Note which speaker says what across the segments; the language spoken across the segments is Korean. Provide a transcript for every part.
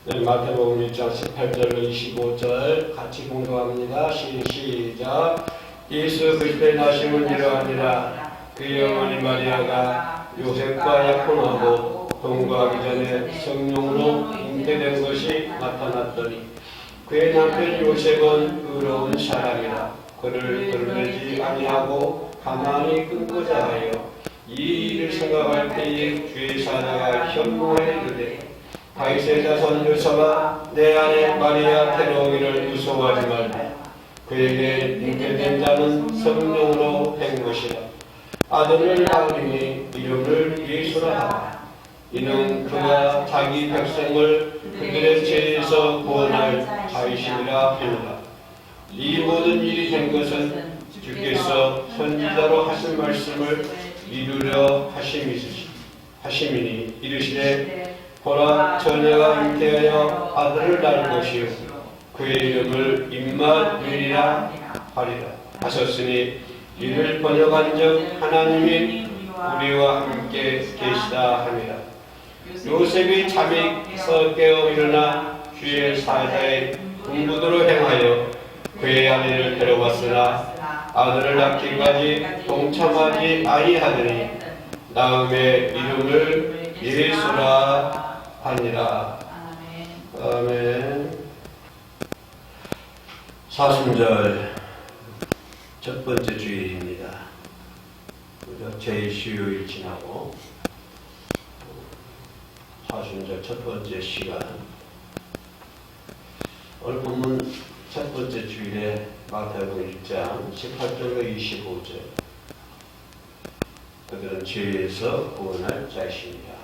Speaker 1: 네, 마태복음 1장 18절로 25절 같이 공부합니다. 시작. 예수 그리스도의 나심은 이러하니라. 그의 어머니 마리아가 요셉과 약혼하고 동거하기 전에 성령으로 잉태된 것이 나타났더니 그의 남편 요셉은 의로운 사람이라. 그를 드러내지 아니하고 가만히 끊고자 하여 이 일을 생각할 때에 주의 사자가 현모에 이르되 다윗의 자손 요셉아 내 아내 마리아 데려오기를 무서워하지 말라. 그에게 잉태된 자는 성령으로 된 것이라. 아들을 낳으리니 이름을 예수라 하라. 이는 그가 자기 백성을 그들의 죄에서 구원할 자이시니라 하니라. 이 모든 일이 된 것은 주께서 선지자로 하신 말씀을 이루려 하심이니 이르시되 보라 처녀가 잉태하여 아들을 낳을 것이요 그의 이름을 임마누엘이라 하리라 하셨으니 이를 번역한즉 하나님이 우리와 함께 계시다 함이라. 요셉이 잠에서 깨어 일어나 주의 사자의 군부도로 행하여 그의 아내를 데려왔으나 아들을 낳기까지 동참하지 아니하더니 다음에 이름을 예수라 하니라. 아멘. 사순절 첫 번째 주일입니다. 제2수요일 지나고 사순절 첫 번째 시간. 오늘 본문 첫 번째 주일에 마태복음 1장 18절로 25절. 그들은 죄에서 구원할 자이십니다.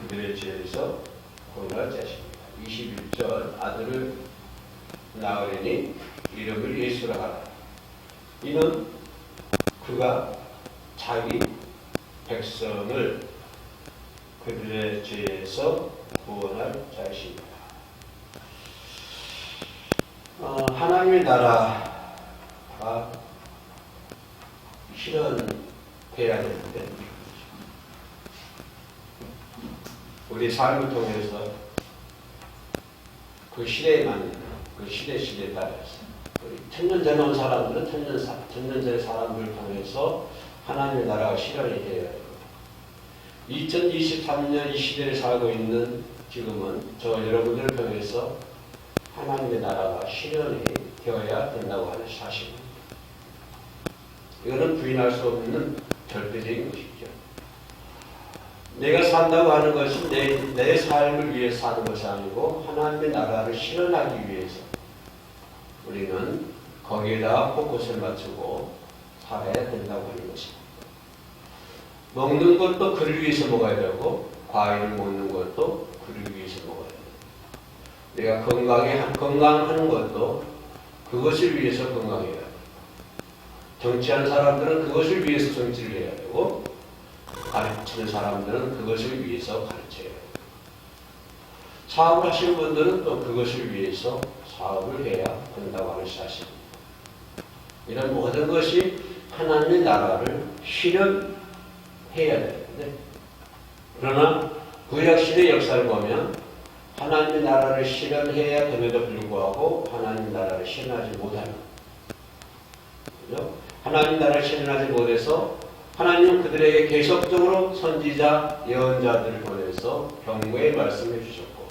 Speaker 1: 그들의 죄에서 구원할 자이십니다. 21절 아들을 낳으리니 이름을 예수라 하라. 이는 그가 자기 백성을 그들의 죄에서 구원할 자이십니다. 하나님의 나라가 실현돼야 되는데 우리 삶을 통해서 그 시대에 맞는 그 시대에 따라서 우리 천년전에 온 사람들은 천년전의 사람들을 통해서 하나님의 나라가 실현이 되어야 해요. 2023년 이 시대를 살고 있는 지금은 저 여러분들을 통해서 하나님의 나라가 실현이 되어야 된다고 하는 사실입니다. 이거는 부인할 수 없는 절대적인 것이죠. 내가 산다고 하는 것이 내 삶을 위해서 사는 것이 아니고 하나님의 나라를 실현하기 위해서 우리는 거기에다 포커스를 맞추고 살아야 된다고 하는 것입니다. 먹는 것도 그를 위해서 먹어야 되고 과일을 먹는 것도 그를 위해서 먹어야 돼요. 내가 건강하는 것도 그것을 위해서 건강해야 돼요. 정치하는 사람들은 그것을 위해서 정치를 해야 되고 가르치는 사람들은 그것을 위해서 가르쳐야 돼요. 사업을 하시는 분들은 또 그것을 위해서 사업을 해야 된다고 하는 사실입니다. 이런 모든 것이 하나님의 나라를 실현해야 되는데 그러나 구약시대 역사를 보면 하나님의 나라를 실현해야 됨에도 불구하고 하나님의 나라를 실현하지 못합니다. 그죠? 하나님 나라를 실현하지 못해서 하나님은 그들에게 계속적으로 선지자, 예언자들을 보내서 경고의 말씀해 주셨고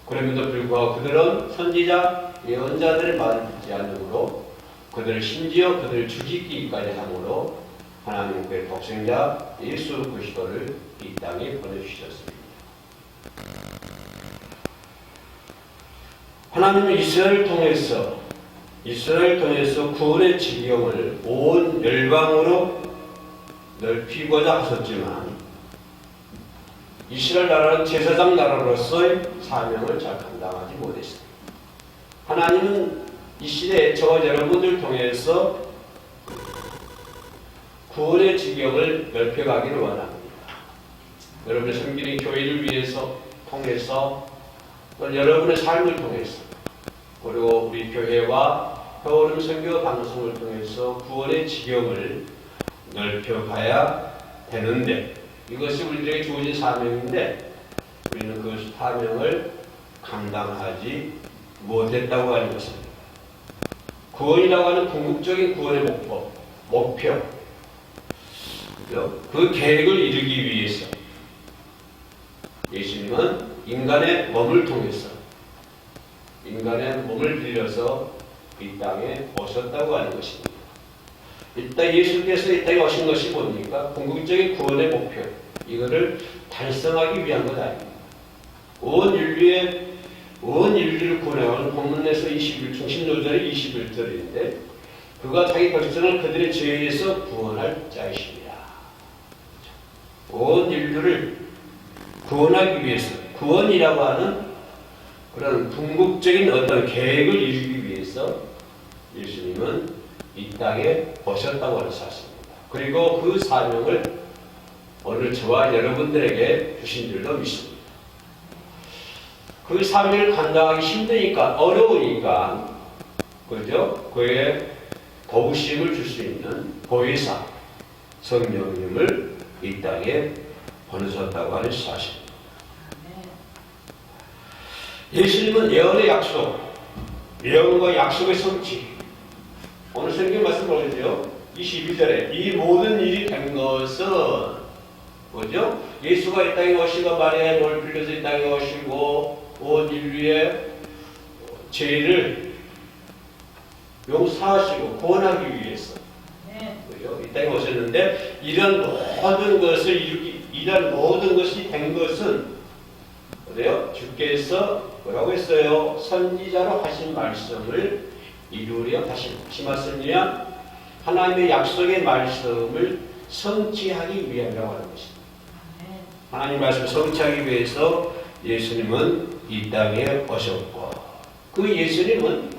Speaker 1: 그럼에도 불구하고 그들은 선지자, 예언자들의 말을 듣지 않으므로 그들을 심지어 그들을 죽이기까지 함으로 하나님의 독생자 예수 그리스도를 이 땅에 보내주셨습니다. 하나님은 이스라엘을 통해서 구원의 지경을 온 열방으로 넓히고자 하셨지만 이스라엘 나라는 제사장 나라로서의 사명을 잘 감당하지 못했습니다. 하나님은 이 시대에 저와 여러분들 통해서 구원의 지경을 넓혀가기를 원합니다. 여러분의 섬기는 교회를 통해서 또 여러분의 삶을 통해서 그리고 우리 교회와 배오름 선교 방송을 통해서 구원의 지경을 넓혀가야 되는데 이것이 우리들에게 주어진 사명인데 우리는 그 사명을 감당하지 못했다고 하는 것입니다. 구원이라고 하는 궁극적인 구원의 목표, 그 계획을 이루기 위해서 예수님은 인간의 몸을 통해서 인간의 몸을 빌려서 이 땅에 오셨다고 하는 것입니다. 일단 예수께서 이 땅에 오신 것이 뭡니까? 궁극적인 구원의 목표, 이거를 달성하기 위한 것 아닙니다. 온 인류를 구원하는 본문에서 21중 16절에 21절인데 그가 자기 백성을 그들의 죄에서 구원할 자이십니다. 온 인류를 구원하기 위해서 구원이라고 하는 그런 궁극적인 어떤 계획을 이루기 위해서 예수님은 이 땅에 오셨다고 하는 사실입니다. 그리고 그 사명을 오늘 저와 여러분들에게 주신 줄로 믿습니다. 그 사명을 감당하기 힘드니까 어려우니까 그죠? 그에 도우심을 줄 수 있는 보혜사 성령님을 이 땅에 보내셨다고 하는 사실입니다. 예수님은 예언의 약속, 예언과 약속의 성취. 오늘 성경 말씀 보시죠. 22절에 이 모든 일이 된 것은 뭐죠? 예수가 이 땅에 오시고 마리아의 몸을 빌려서 이 땅에 오시고 온 인류의 죄를 용서하시고 구원하기 위해서 이 땅에 오셨는데 이런 모든 것이 된 것은 그래요? 주께서 뭐라고 했어요? 선지자로 하신 말씀을 이루려 하신 말씀이냐? 하나님의 약속의 말씀을 성취하기 위함이라고 하는 것입니다. 하나님 말씀을 성취하기 위해서 예수님은 이 땅에 오셨고 그 예수님은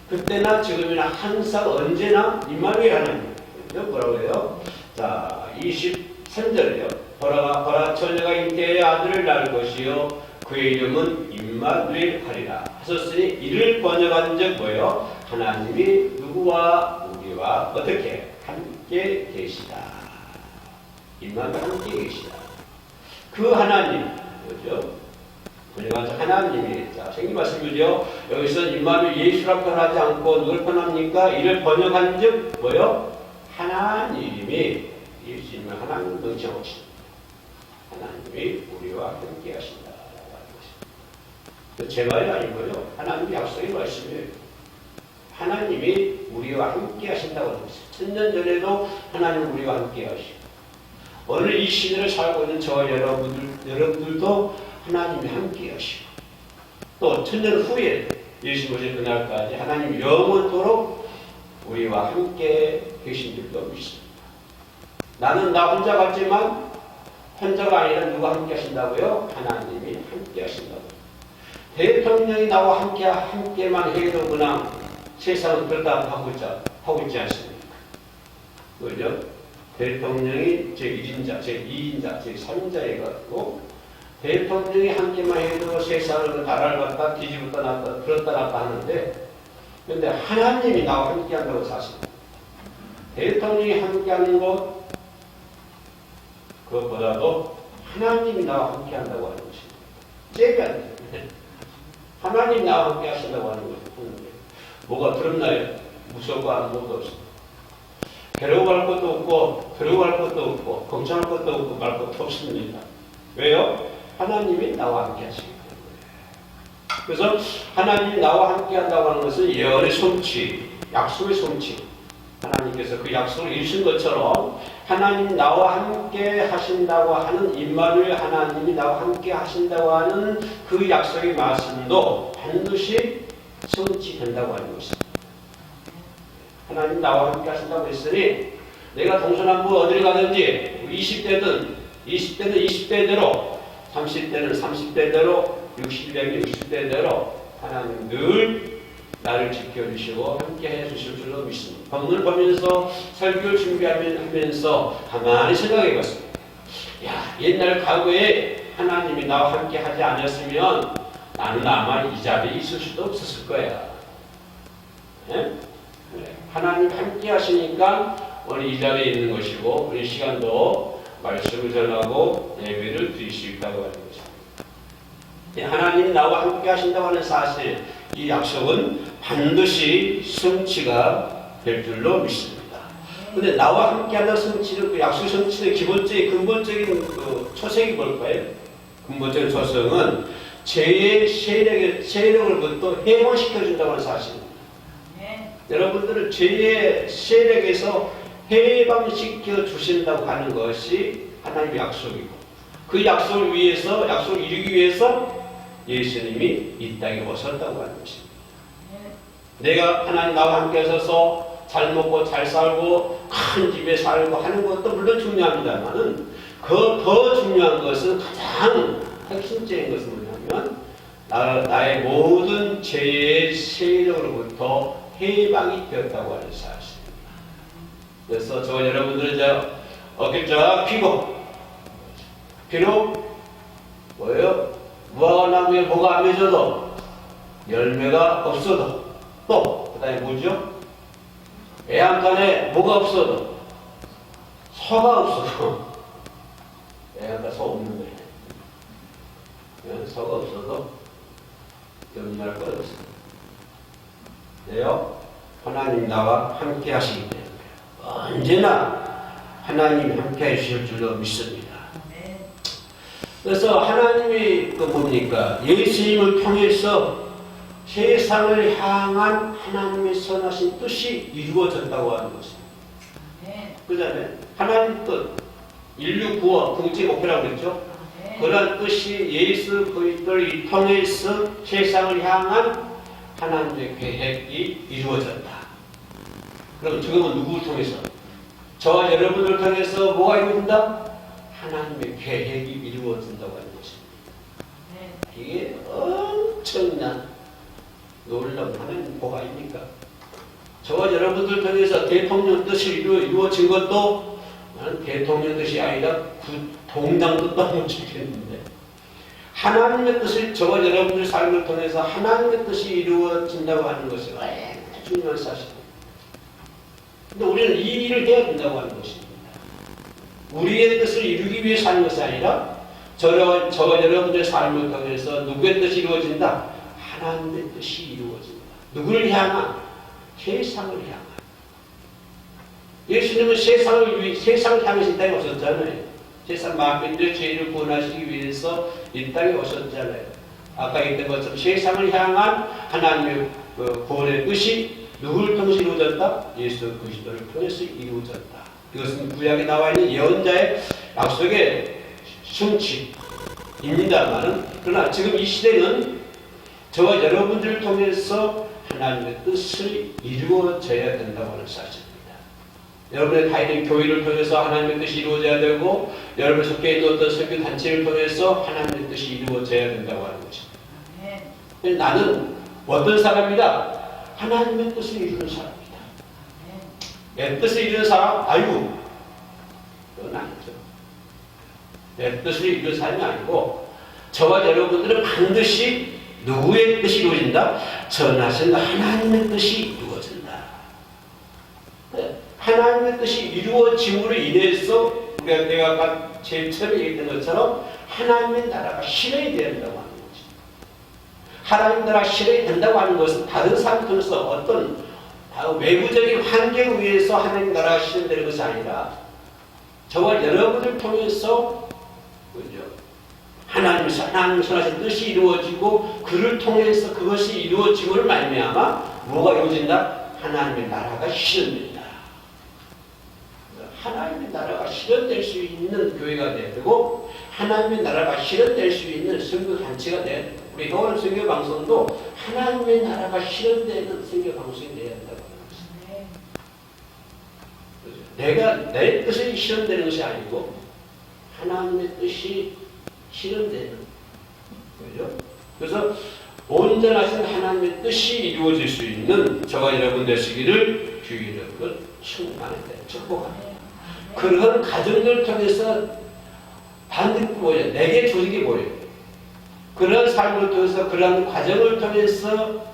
Speaker 1: 그때나 지금이나 항상 언제나 임마누엘 하나님. 뭐라고 해요? 자, 23절이요. 보라 처녀가 잉태의 아들을 낳을 것이요 그의 이름은 임마누엘 하리라 하셨으니 이를 번역한 적 뭐예요? 하나님이 누구와 우리와 어떻게 함께 계시다. 임마누엘 함께 계시다. 그 하나님 뭐죠? 번역한 적 하나님이 자 생긴 말씀이죠. 여기서 임마누엘 예수라고 하지 않고 누굴 번합니까? 이를 번역한 적 뭐예요? 하나님이 예수님을 하나님 등장하십니다. 하나님이 우리와 함께 하신다. 제 말이 아니고요. 하나님의 약속의 말씀이에요. 하나님이 우리와 함께 하신다고 합니다. 천년 전에도 하나님 우리와 함께 하시고 오늘 이 시대를 살고 있는 저와 여러분들도 하나님이 함께 하시고 또 천년 후에 예수 오실 그날까지 하나님 영원토록 우리와 함께 계신 줄도 믿습니다. 나는 나 혼자 같지만 혼자가 아니라 누가 함께 하신다고요? 하나님이 함께 하신다고. 대통령이 나와 함께만 해도 그냥 세상은 그렇다 하고 있지 않습니까? 그죠? 대통령이 제1인자, 제2인자, 제3인자여가지고 대통령이 함께만 해도 세상을 나라를 갖다 뒤집었다 놨다 들었다 놨다 하는데 그런데 하나님이 나와 함께 한다고 사십니다. 대통령이 함께 하는 것 그것보다도 하나님이 나와 함께 한다고 하는 것입니다. 째가 안 돼요. 하나님이 나와 함께 하신다고 하는 것이 뭐가 두렵나요? 무서워 아무것도 없습니다. 괴로워할 것도 없고 두려워할 것도 없고 걱정할 것도 없고 말 것도 없습니다. 왜요? 하나님이 나와 함께 하시기 때문에. 그래서 하나님이 나와 함께 한다고 하는 것은 예언의 성취, 약속의 성취. 하나님께서 그 약속을 이루신 것처럼 하나님 나와 함께 하신다고 하는 임마누엘 하나님이 나와 함께 하신다고 하는 그 약속의 말씀도 반드시 성취된다고 하는 것입니다. 하나님 나와 함께 하신다고 했으니 내가 동서남북 어디를 가든지 20대든 20대대로 30대는 30대대로 60대는 60대대로 하나님 늘 나를 지켜주시고 함께 해주실 줄로 믿습니다. 본문을 보면서 설교를 준비하면서 가만히 생각해 봤습니다. 야, 옛날 과거에 하나님이 나와 함께 하지 않았으면 나는 아마 이 자리에 있을 수도 없었을 거야. 예? 하나님 함께 하시니까 오늘 이 자리에 있는 것이고 우리 시간도 말씀을 전하고 예배를 드릴 수 있다고 하는 것입니다. 하나님 나와 함께 하신다고 하는 사실, 이 약속은 반드시 성취가 될 줄로 믿습니다. 그런데 나와 함께 하는 성취는, 그 약속 성취의 기본적인 근본적인 그 초석이 뭘까요? 근본적인 초석은 죄의 세력으로부터 해방시켜준다고 하는 사실입니다. 여러분들은 죄의 세력에서 해방시켜 주신다고 하는 것이 하나님의 약속이고, 그 약속을 위해서, 약속을 이루기 위해서 예수님이 이 땅에 오셨다고 하는 것입니다. 내가 하나님 나와 함께 하셔서 잘 먹고 잘 살고 큰 집에 살고 하는 것도 물론 중요합니다만은 그 더 중요한 것은, 가장 핵심적인 것은 뭐냐면 나의 모든 죄의 세력으로부터 해방이 되었다고 하는 사실입니다. 그래서 저 여러분들은 이제 어깨 쫙 펴고, 비록 뭐예요? 무화과나무에 뭐가 안 맺어도 열매가 없어도, 또 그 다음에 뭐죠? 애양간에 뭐가 없어도, 소가 없어도, 애양간 소 없는 거예요. 소가 없어도 염려할 것 없습니다. 네요? 하나님 나와 함께 하시기 때문에 언제나 하나님이 함께 해주실 줄로 믿습니다. 그래서 하나님이 그 뭡니까? 예수님을 통해서 세상을 향한 하나님의 선하신 뜻이 이루어졌다고 하는 것입니다. 그다음에 하나님 뜻, 인류 구원, 국제 목표라고 그랬죠? 그런 뜻이 예수 그리스도를 통해서 세상을 향한 하나님의 계획이 이루어졌다. 그럼 지금은 누구를 통해서? 저와 여러분을 통해서 뭐가 이루어진다? 하나님의 계획이 이루어진다고 하는 것입니다. 이게 엄청난 놀라운 하나님 복 아닙니까? 저와 여러분들 통해서 대통령 뜻이 이루어진 것도 나는 대통령 뜻이 아니라 동당 뜻도 한번 지켰는데, 하나님의 뜻을 저와 여러분들 삶을 통해서 하나님의 뜻이 이루어진다고 하는 것이 얼마나 중요한 사실입니다. 근데 우리는 이 일을 해야 된다고 하는 것입니다. 우리의 뜻을 이루기 위해 사는 것이 아니라 저와 여러분들의 삶을 통해서 누구의 뜻이 이루어진다? 하나님의 뜻이 이루어진다. 누구를 향한? 세상을 향한. 예수님은 세상을 향해서 이 땅에 오셨잖아요. 세상 만민들의 죄를 구원하시기 위해서 이 땅에 오셨잖아요. 아까 얘기했던 것처럼 세상을 향한 하나님의 구원의 뜻이 누구를 통해서 이루어졌다? 예수 그리스도를 통해서 이루어졌다. 이것은 구약에 나와 있는 예언자의 약속의 성취입니다만은, 그러나 지금 이 시대는 저와 여러분들을 통해서 하나님의 뜻을 이루어져야 된다고 하는 사실입니다. 여러분의 다니는 교회를 통해서 하나님의 뜻이 이루어져야 되고, 여러분의 속해 있는 어떤 선교 단체를 통해서 하나님의 뜻이 이루어져야 된다고 하는 것입니다. 나는 어떤 사람이다? 하나님의 뜻을 이루는 사람이다. 내 뜻을 이루는 사람? 아이고, 그건 아니죠. 내 뜻을 이루는 사람이 아니고, 저와 여러분들은 반드시 누구의 뜻이 이루어진다? 전하신 하나님의 뜻이 이루어진다. 하나님의 뜻이 이루어짐으로 인해서 내가 아까 제일 처음에 얘기했던 것처럼 하나님의 나라가 실현이 된다고 하는 거지. 하나님의 나라가 실현이 된다고 하는 것은 다른 사람을 통해서 어떤 외부적인 환경에 의해서 하나님의 나라가 실현되는 것이 아니라 저와 여러분을 통해서 하나님 선하신 뜻이 이루어지고, 그를 통해서 그것이 이루어짐으로 말미암아 뭐가 이루어진다? 하나님의 나라가 실현된다. 하나님의 나라가 실현될 수 있는 교회가 돼야 되고, 하나님의 나라가 실현될 수 있는 선교단체가 돼야 되고, 우리 효원 선교방송도 하나님의 나라가 실현되는 선교방송이 돼야 된다고 하는 것입니다. 내가 내 뜻이 실현되는 것이 아니고 하나님의 뜻이 실현되는 거죠. 그래서 온전하신 하나님의 뜻이 이루어질 수 있는 저와 여러분 되시기를 주의 여러분 충만하게 축복합니다. 그런 가정들을 통해서 반드시 뭐예요? 내게 주는 게 뭐예요? 그런 삶을 통해서, 그런 과정을 통해서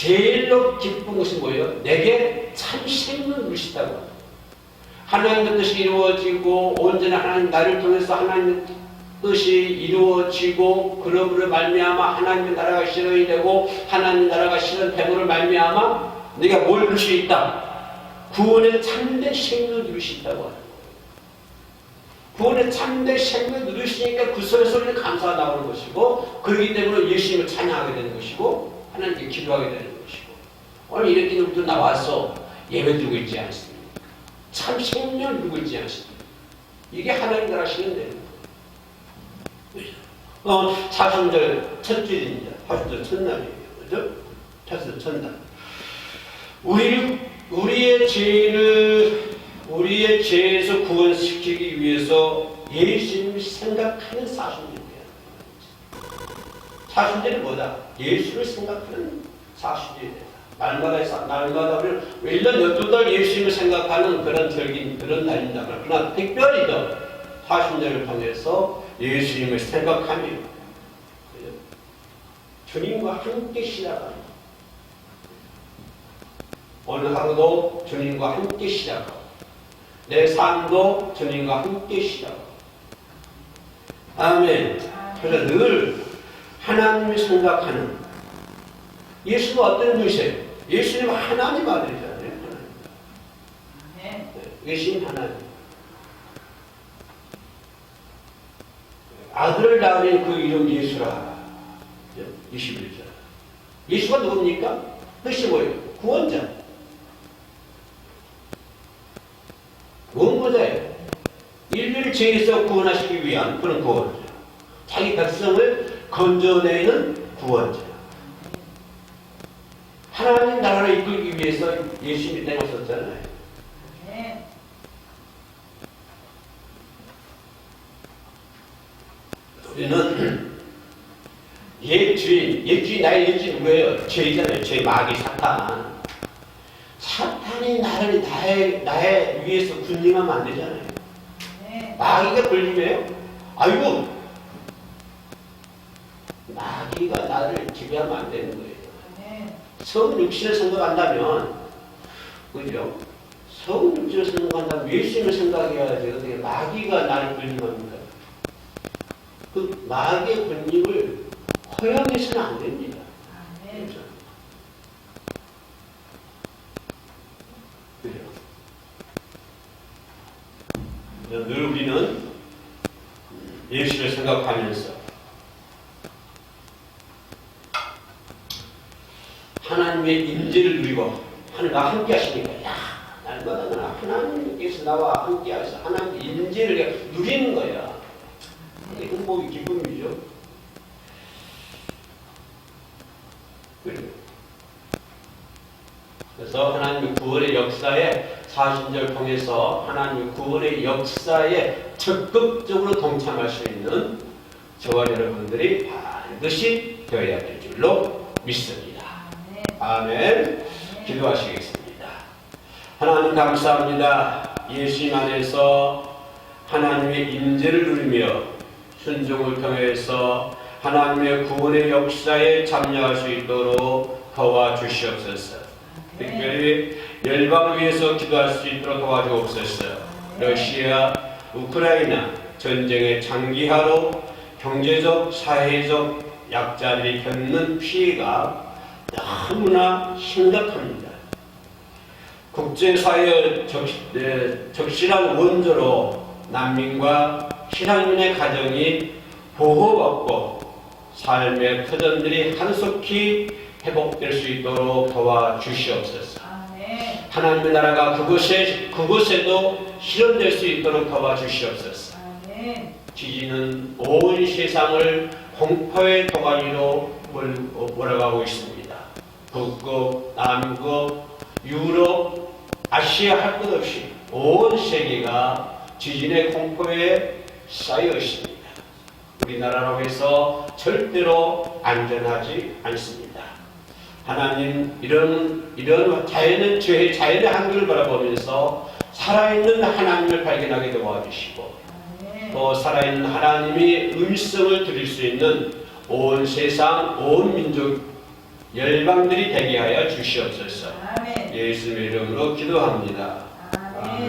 Speaker 1: 제일로 기쁜 것이 뭐예요? 내게 참 생명을 누리시다고. 하나님의 뜻이 이루어지고 온전한 하나님 나를 통해서 하나님의 뜻이 이루어지고 그러므로 말미암아 하나님의 나라가 실현이 되고 하나님의 나라가 실현됨으로 말미암아 내가 뭘 누릴 수 있다? 구원의 참된 생명을 누릴 수 있다고 하는 거예요. 구원의 참된 생명을 누리시니까 그 속에서 우리는 감사가 나오는 것이고 그렇기 때문에 예수님을 찬양하게 되는 것이고 하나님께 기도하게 되는 것이고 오늘 이렇게 우리도 나와서 예배드리고 있지 않습니까? 참 생명을 누리고 있지 않습니까? 이게 하나님 나라 실현되는 거예요. 사순절 첫 주일입니다. 사순절 첫날이에요. 그죠? 사순절 첫날. 우리의 죄에서 구원시키기 위해서 예수님을 생각하는 사순절이에요. 사순절이 뭐다? 예수를 생각하는 사순절이다. 날마다 우리는 1년 12달 예수님을 생각하는 그런 절긴, 그런 날입니다. 그러나 특별히 더 사순절을 통해서 예수님을 생각하며 주님과 함께 시작하는 오늘 하루도 주님과 함께 시작하고 내 삶도 주님과 함께 시작하고 아멘. 그래서 늘 하나님을 생각하는 예수가 어떤 분이세요? 예수님은 하나님 아들이잖아요. 하나님. 네. 예수님 하나님. 아들을 낳으니 그 이름 예수라. 21절. 예수가 누굽니까? 뜻이 뭐예요? 구원자. 구원자예요. 인류를 죄에서 구원하시기 위한 그런 구원자. 자기 백성을 건져내는 구원자. 하나님 나라를 이끌기 위해서 예수님이 땅에 오셨잖아요. 네. 우리는 옛 주인, 나의 옛 주인 누구예요? 죄잖아요. 죄, 마귀, 사탄. 사탄이 나의 위에서 군림하면 안 되잖아요. 네. 마귀가 군림해요? 아이고, 마귀가 나를 지배하면 안 되는 거예요. 성 육신을 생각한다면, 그죠? 성 육신을 생각한다면 예수님을 생각해야지. 어떻게 마귀가 나를 군림합니까? 그 마귀의 군림을 허용해서는 안 됩니다. 그렇죠? 그죠? 늘 우리는 예수를 생각하면서 하나님의 임재를 누리고 하나님과 함께 하시니까 야 날마다 하나님께서 나와 함께 하셔서 하나님의 임재를 누리는 거야. 이게 행복이 기쁨이죠. 그래서 하나님의 구원의 역사에 사순절 통해서 하나님의 구원의 역사에 적극적으로 동참할 수 있는 저와 여러분들이 반드시 되어야 될 줄로 믿습니다. 아멘. 기도하시겠습니다. 하나님 감사합니다. 예수님 안에서 하나님의 임재를 누리며 순종을 통해서 하나님의 구원의 역사에 참여할 수 있도록 도와주시옵소서. 특별히 열방을 위해서 기도할 수 있도록 도와주옵소서. 러시아, 우크라이나 전쟁의 장기화로 경제적, 사회적 약자들이 겪는 피해가 너무나 심각합니다. 국제사회의 적실한 원조로 난민과 실향민의 가정이 보호받고 삶의 터전들이 한속히 회복될 수 있도록 도와주시옵소서. 하나님의 나라가 그곳에도 실현될 수 있도록 도와주시옵소서. 지진은 온 세상을 공포의 도가니로 몰아가고 있습니다. 북극, 남극, 유럽, 아시아 할 것 없이 온 세계가 지진의 공포에 쌓여 있습니다. 우리나라로 해서 절대로 안전하지 않습니다. 하나님, 이런 자연의 한계를 바라보면서 살아있는 하나님을 발견하게 도와주시고 또 살아있는 하나님이 음성을 들을 수 있는 온 세상, 온 민족 열방들이 되게 하여 주시옵소서.
Speaker 2: 아멘.
Speaker 1: 예수님의 이름으로 기도합니다.
Speaker 2: 아멘.